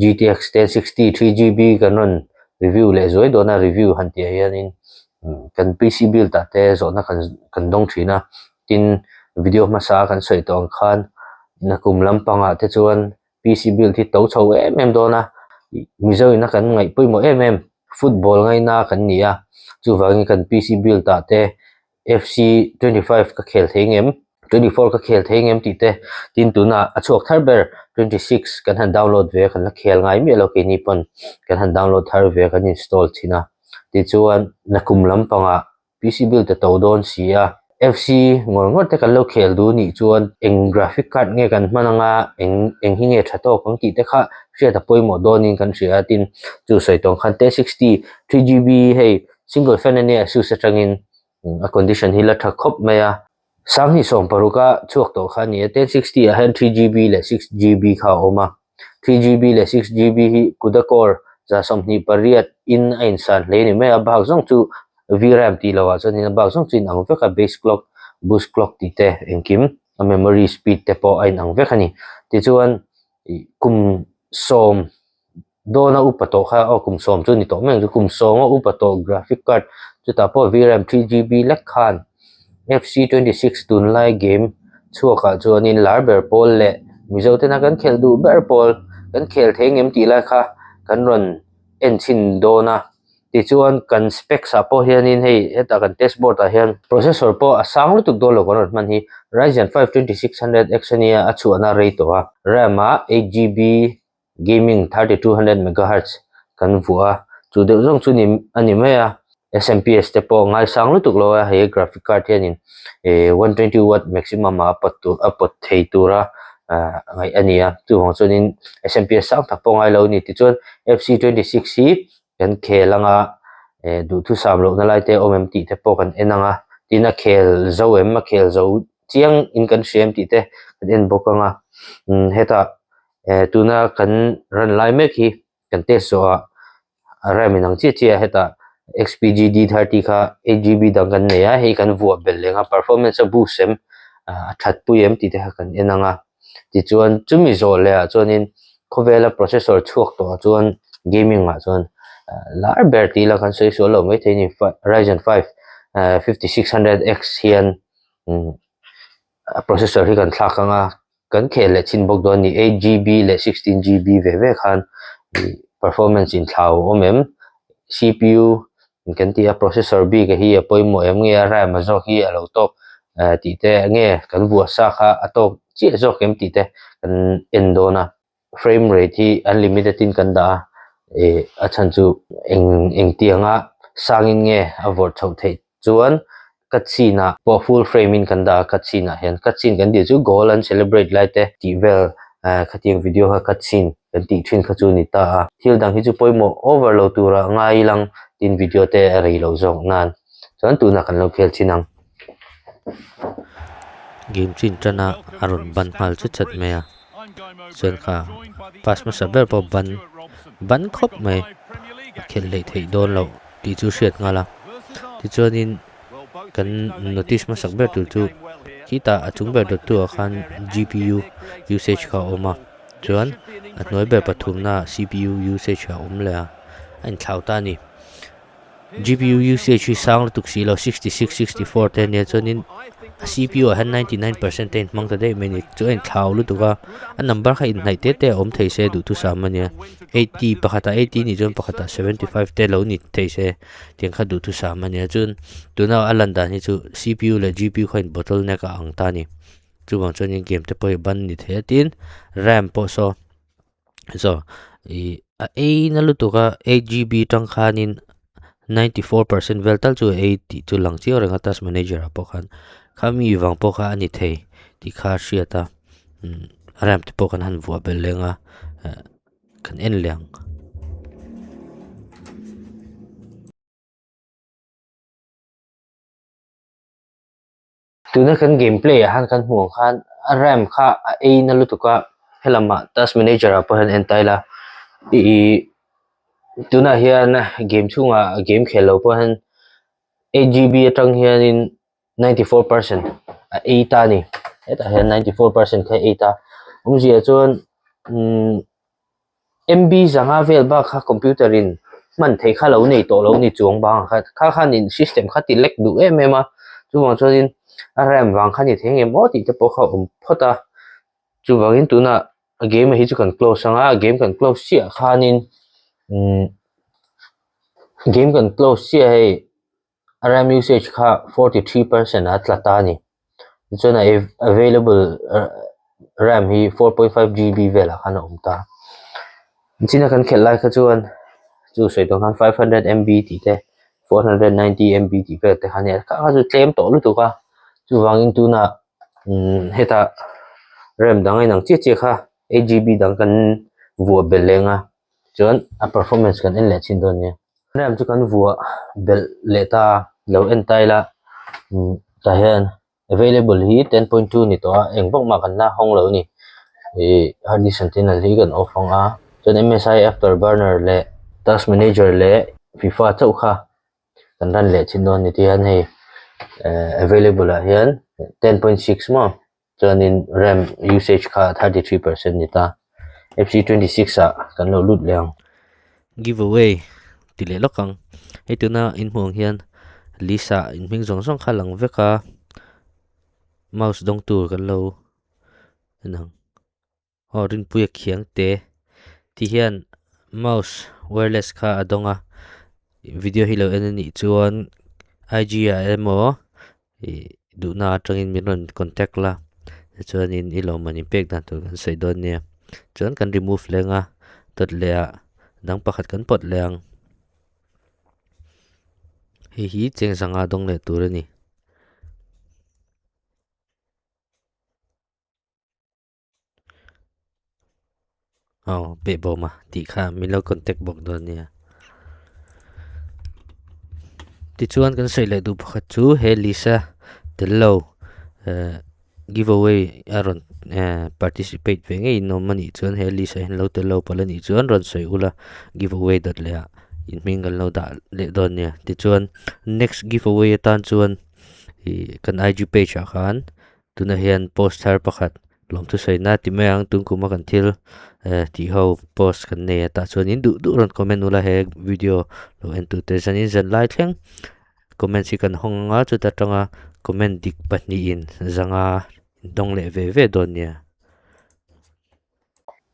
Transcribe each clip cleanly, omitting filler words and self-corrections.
GTX 1060 3GB kan ron review le zoi dona review han tia hianin kan PC build ta te zo na kan dong thina tin video masa kan soi tong khan na kum lampanga te chuan PC build hi to chho dona MIZO ina kan ngai poimo football ngai na kan nia chu wangi kan PC build ta te FC 25 ka khel thengem 24 ka khel thengem ti te tin tuna achok tharber 26 kan han download ve kan la khel ngai mi lo ke ni pon kan han download thar ve kan install thina ti chuan nakum lampanga PC build te to don sia FC ngor te kan lo khel du ni chuan eng graphic card nge kan mananga eng hi nge thato kang ti te kha sia ta poimo donin kan sia tin chu soi tong khan 1060 3GB hey single fan ani asu sa tangin a condition hi la tha khop maya sang hi som paruka chuak to khan ni 1060 a han 3GB le 6GB kha oma 3GB le 6GB hi kuda core za somni pariat in ain san le ni me a bhag jong chu VRAM ti lawa chani bhag jong chin ang veka base clock boost clock ti te engkim a memory speed te po ain ang vekani ti chuan kum som dona upato kha o kum som chu ni to meng chu kum som o upato graphic card chu ta po VRAM 3GB lek khan FC 26 tun lai game chuaka chuanin larber pol le MIZO te na kan khel du ber pol kan khel thengem ti lai kha kan ron en chin dona ti chuan kan spec sa po hianin hei eta kan test board a hian processor po asang lutuk do lo kon man hi Ryzen 5 2600X ania achu ana rei to a RAM a 8GB gaming 3200 MHz kan vua chu de jong chu ni ani maya SMPS te po ngai sang lutuk lo a he graphic card hianin 120 watt maximum a pot thei tura ngai ania chu hong chunin SMPS sang thak po ngai lo ni ti chuan FC26 hi kan khelanga du thu sam lo na lai te OMT te po kan enanga tina khel zo em ma khel zo chiang in kan shem ti te kan en bokanga heta tuna kan ran lai mek hi kan test so a RAM inang chi chi heta XPG D30 kha 8GB dang kan neya hei kan vuah bel lenga performance a boost sem that puyem ti te kan enanga ti chuan chumi zo le a chuanin khovela processor chuak to chuan gaming a chuan lar ber ti la kan soi so lo mai theini Ryzen 5 5600X hian processor hi kan thlakanga kan khel le chin bok don ni 8GB le 16GB ve khan performance in thlau omem CPU kan tia processor bi ka hi poimo em nge RAM zo hi alo tok ti te nge kan bua sa kha atok chi zo kem ti te kan endona frame rate hi unlimited in kan da a chan chu eng tianga sangin nge avor chho thei chuan cutscene po full frame in kan da cutscene hian cutscene kan di chu goal and celebrate lai te ti vel khatiang video ha cutscene kan ti thin kha chu ni ta thil dang hi chu poimo overload tura ngai lang tin video te rei lo zong nan chuan tu na kan lo khel chinang game chin chana aron ban hal chu chat me a chuan kha pas ma saber po ban khop mai khel lei thei don lo ti chu hriat ngala ti chuanin kan notice ma sakber tu kita achung ber dot tu khan GPU usage kha oma chuan atnoi ber pathum na CPU usage kha om le a an thauta ni GPU usage hi sang tuk si lo 66 64 ten ne chuanin CPU han 99% ten mang ta dei minute chuan thau lu tuka a number kha in nai te om thei se du tu samania 80 pakhata 80 ni jon pakhata 75 te lo ni thei se tiang kha du tu samania chun tuna alanda ni chu CPU le GPU khain bottleneck a ang ta ni chu bang chuan in game te poi ban ni the tin RAM po so a na lu tuka 8GB tang khanin 94% veltal chu 80 chu lang chi orenga task manager apo khan khami wang po kha ani thei ti kha hriata RAM te po kan han vua bel lenga kan en leng tuna kan gameplay han kan huang khan RAM kha na lutuka helama task manager apo han entaila tuna hian game chunga game khelo po han 8GB atang hian in 94% ta ni eta hian 94% kha 8 umzia chuan MB zanga vel ba kha computer in man thei kha lo nei to lo ni chuang bang kha khan in system kha ti lek du em em a chu wang chuan RAM wang kha ni theng emaw ti te pawh kha phota chu wangin tuna a game hi chu kan close anga a game kan close sia khanin game kan close sia hei RAM usage kha 43% a tlata ni chuan available RAM hi 4.5 GB vela khana umta china kan khel lai kha chuan chu soitong khan 500 MB ti te 490 MB ti ve te khania kha chu claim to lu tu ka chu wangin tuna heta RAM dangai nang che che kha 8GB dang kan vua belenga chuan a performance kan en le chin don ne RAM chu kan vua bel le ta lo en tai la ta hian available hi 10.2 ni to a eng bok ma kan na hong lo ni hard disk sentinel hi kan off anga chuan MSI afterburner le task manager le FIFA chau kha kan ran le chin don ni ti han hei available a hian 10.6 mo chuanin RAM usage kha 33% ni ta FC26 a kan lo lut leang giveaway ti le lokang hei tuna in hmuang hian Lisa in hming zong zong kha lang veka mouse dong tur kan lo nang rin puya khiang te ti hian mouse wireless kha adonga video hi lo enani chuan IGRM du na atangin minon contact la chuanin ilo mani pek dan tur kan sei don nia chuan kan remove lenga tot lea dang pakhat kan pot leang hi cheng sanga dong le tur ani be bo ma ti kha milo contact bok don nia ti chuan kan sei le du pakhat chu he Lisa tello giveaway aron participate ve ngei no mani chuan he Lisa hin lo tello palani chuan ron sei ula giveaway dot le in mingal lo da le don nia ti chuan next giveaway tan chuan kan IG page a khan tuna hian post har pakhat lom tu sei na ti mayang tung kuma kan thil ti ho post kan ne ta chuan in du ron comment ula he video lo en tu te zanin zan lai thleng comment si kan honga chu ta tanga comment dik pahni in zanga dong le ve don nia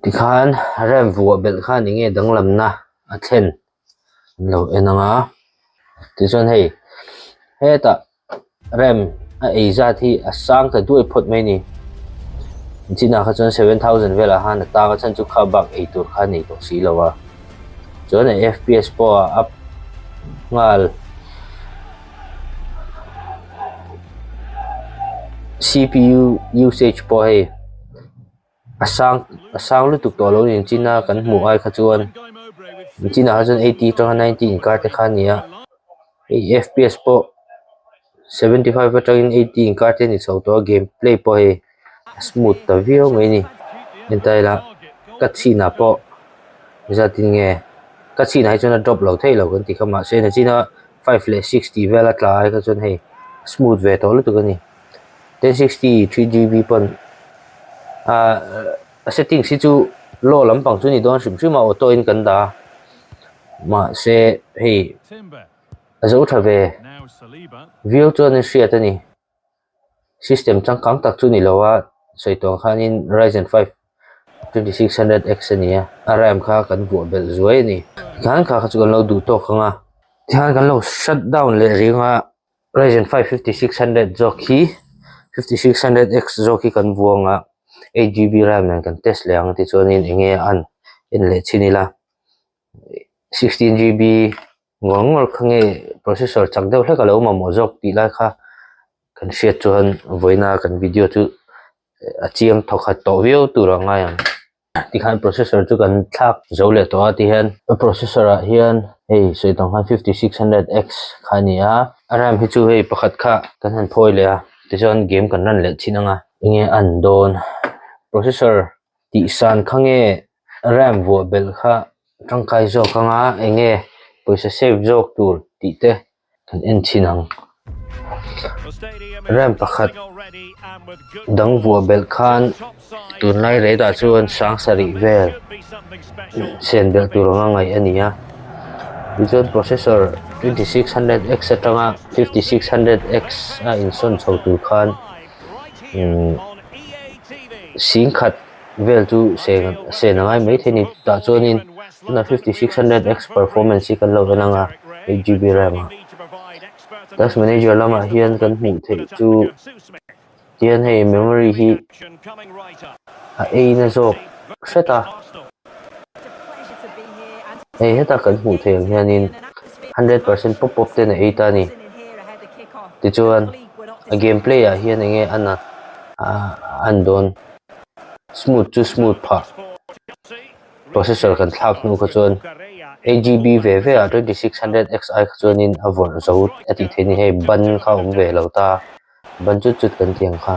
ti khan RAM vua bel khan inge danglam na a thlen lo enanga ti chuan hei heta RAM a eiza thi a sang ka duai phot mai ni china kha chuan 7000 vela han ta ka chan chu kha bak ei tur kha nei to si lawa chuan FPS po up ngal CPU usage po hei asang lu tuk to lo in china kan hmu ai kha chuan china kha chuan 80 to 90 kar te kha nia FPS po 75 atangin 80 kar te ni chho to gameplay po hei smooth ta view mai ni entai la kachina po zatin nge kachina hai chuan drop lo thei lo kan ti khama se na china 5 le 60 vela tlai ka chuan hei smooth ve to lu tu ka ni 1060 3GB pon setting si chu low lampang chu ni don sim ma auto in kan da ma se hei azo thave view chuan ni hriat ani system changkang tak chu ni lowa soitong khanin Ryzen 5 2600X ania RAM kha kan vu bel zuai ni khan kha chu kan lo du to khanga thian kan lo shut down le ringa Ryzen 5 5600 joki 5600X joki kan vuanga 8GB RAM nan kan test leang ti chuanin enge an en le chinila 16GB ngor khange processor changdeu hleka lo ma mo jok ti lai kha kan hriat chuan voina kan video chu achiam thokhat to view turanga yang ti khan processor chu kan thak zo le to ti hian processor a hian hei soitong khan 5600X khania RAM hi chu hei pakhat kha kan han phoi le a ti chuan game kan ran le chinanga enge an don processor ti san khange RAM vo bel kha tangkai zo khanga enge poisa save jok tur ti te kan en chinang RAM pakhat dang vua bel khan tun lai re da chuan sang sari vel sen bel turanga ngai ania Vision processor 2600X atanga 5600X a inson chho tur khan sing khat vel chu se na ngai mai theni ta chuanin tuna 5600X performance kan lo enanga 8GB RAM a task manager lama hian kan hmu thei chu tian hei memory hi a na zok seta heta kan hmu thei ang hianin 100% pop te na ta ni ti chuan a gameplay a hian enge ana an don smooth to smooth pha processor kan thlak nu ka chuan 8GB ve ve a 2600Xi ka chuanin a vor zo ati theni hei ban kha ve lo ta ban chut kan tiang kha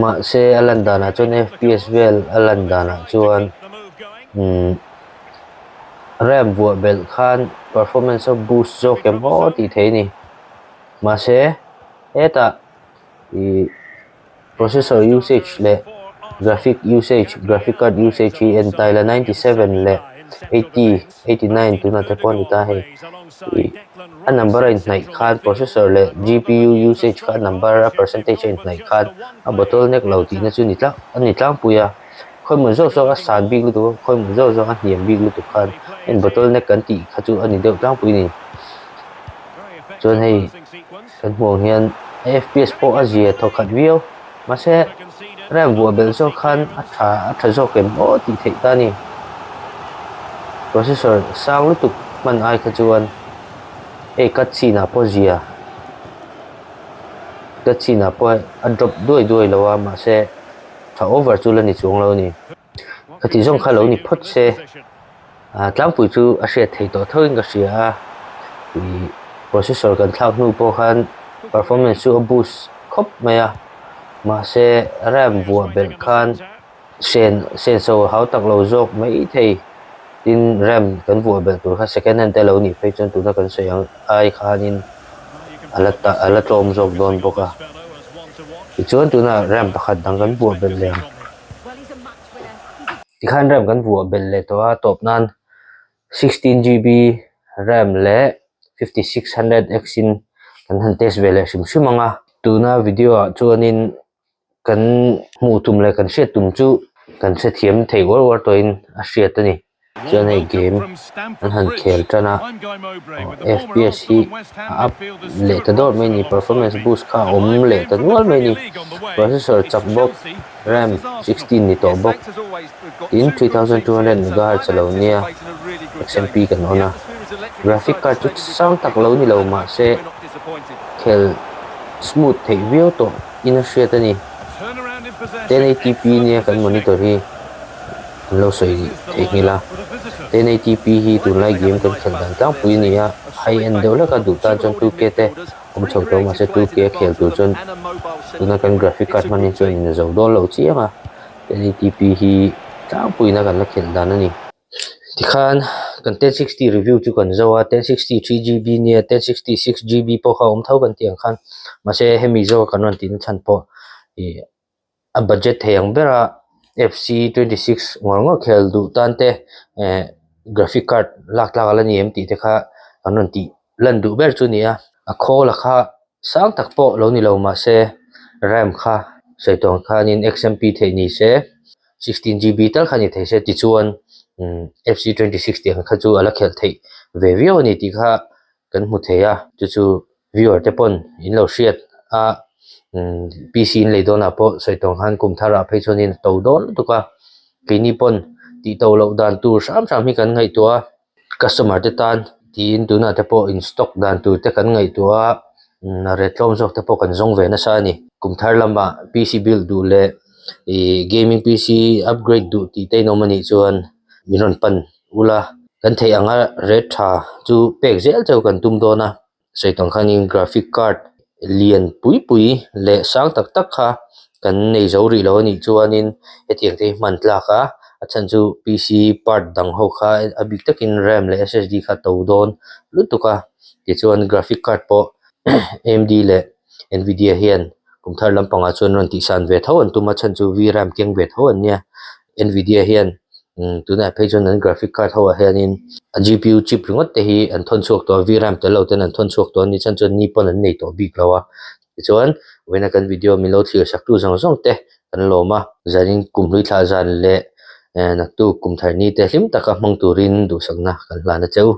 ma se alandana chuan FPS vel alandana chuan RAM vua bel khan performance of boost zo kemo ti theini ma se eta processor usage le graphic card usage hi entire 97 le 80 89 tuna te pon ita he a number in nai khan processor le GPU usage kha number a percentage in nai khan a bottleneck lo ti na chu ni tlang puya khoi mu zo a san big lu khoi mu zo a hiam big lu tu khan en bottleneck kan ti kha chu ani deuh tlang pui ni chuan hei kan hmuh hian FPS po a zia tho khat view ma se RAM vua bel zo khan a tha zo kem o ti thei ta ni processor sang lu tuk man ai kha chuan kat chi na po zia kat chi na po a drop duai lawa ma se tha over chu la ni chung lo ni khati zong kha lo ni phot se tlang pui chu a hriat thei to thoin ka hria processor kan thlak nu po khan performance chu a boost khop maya ma se RAM vua bel khan sen so hau tak lo zok mai thei tin RAM kan vua bel tur kha second hand te lo ni phei chon tu na kan se yang ai khanin ala tom zok don boka chuan tu na RAM pakhat dang kan vua bel lem ti khan RAM kan vua bel le to a top nan 16GB RAM le 5600X in kan han test vele shimanga tuna video a chuanin kan hmu tum le kan hriat tum chu kan se thiam thei war to in a hriat ani chuan hei game an han khel tana FPS hi up le ta dor mai ni performance boost kha om le ta nual mai ni processor chak bok RAM 16 ni to bok in 3200 MHz lo nia XMP kan ona graphic card chu sang tak lo ni lo ma se Khelh smooth thei view to in a hriat ani 1080p nia kan monitor hi lo soi thei ngila 1080p hi tu lai game kan khel dan tang pui nia high end deuh ka du ta chon 2K te om chho to ma se 2K khel tu chon tuna kan graphic card manin chon in zo do lo chianga 1080p hi tang pui na kan la khel dan ani ti khan kan 1060 review chu kan zo a 1060 3GB nia 1060 6GB po kha om thau kan tiang khan ma se MIZO kan ron tin chan po a budget theyang bera FC26 ngor khel du tante graphic card lak ala ni MT te kha kanon ti lan du ber chu nia a khola kha sang tak po lo ni lo ma se RAM kha seitong khan in XMP thei ni se 16GB tal khani thei se ti chuan FC26 te kha chu ala khel thei ve view ni ti kha kan hmu theya chu viewer te pon in lo hriat a PC in leidona po seitong han kum thara phei chonin to don tuka kini pon ti to lo dan tur sam hi kan ngai tua customer te tan tin tuna te po in stock dan tur te kan ngai tua na retlom jok te po kan zong ve na sa ni kum thar lama PC build du le gaming PC upgrade du ti te no mani chuan minon pan ula kan thei anga red tha chu pek zel chau kan tum dona seitong khanin graphic card lian pui le sang tak kha kan nei zo ri lo ni chuanin hetiang te man tla kha achan chu PC part dang ho kha abik takin RAM le SSD kha to don lutuka ti chuan graphic card po AMD le Nvidia hian kum thar lampanga chuan ron ti san ve tho an tuma chan chu VRAM keng ve tho an nia Nvidia hian tuna phei chuan an graphic card ho hianin a GPU chip ringot te hi an thon chuak to VRAM te lo ten an thon chuak to ni chan chuan ni pon an nei to bik lawa ti chuan wena kan video mi lo thlir sak tu zang zong te kan lawma zanin kum hlui thla zan le nak tu kum thar ni te hlim taka hmang turin du sakna kan hlana cheu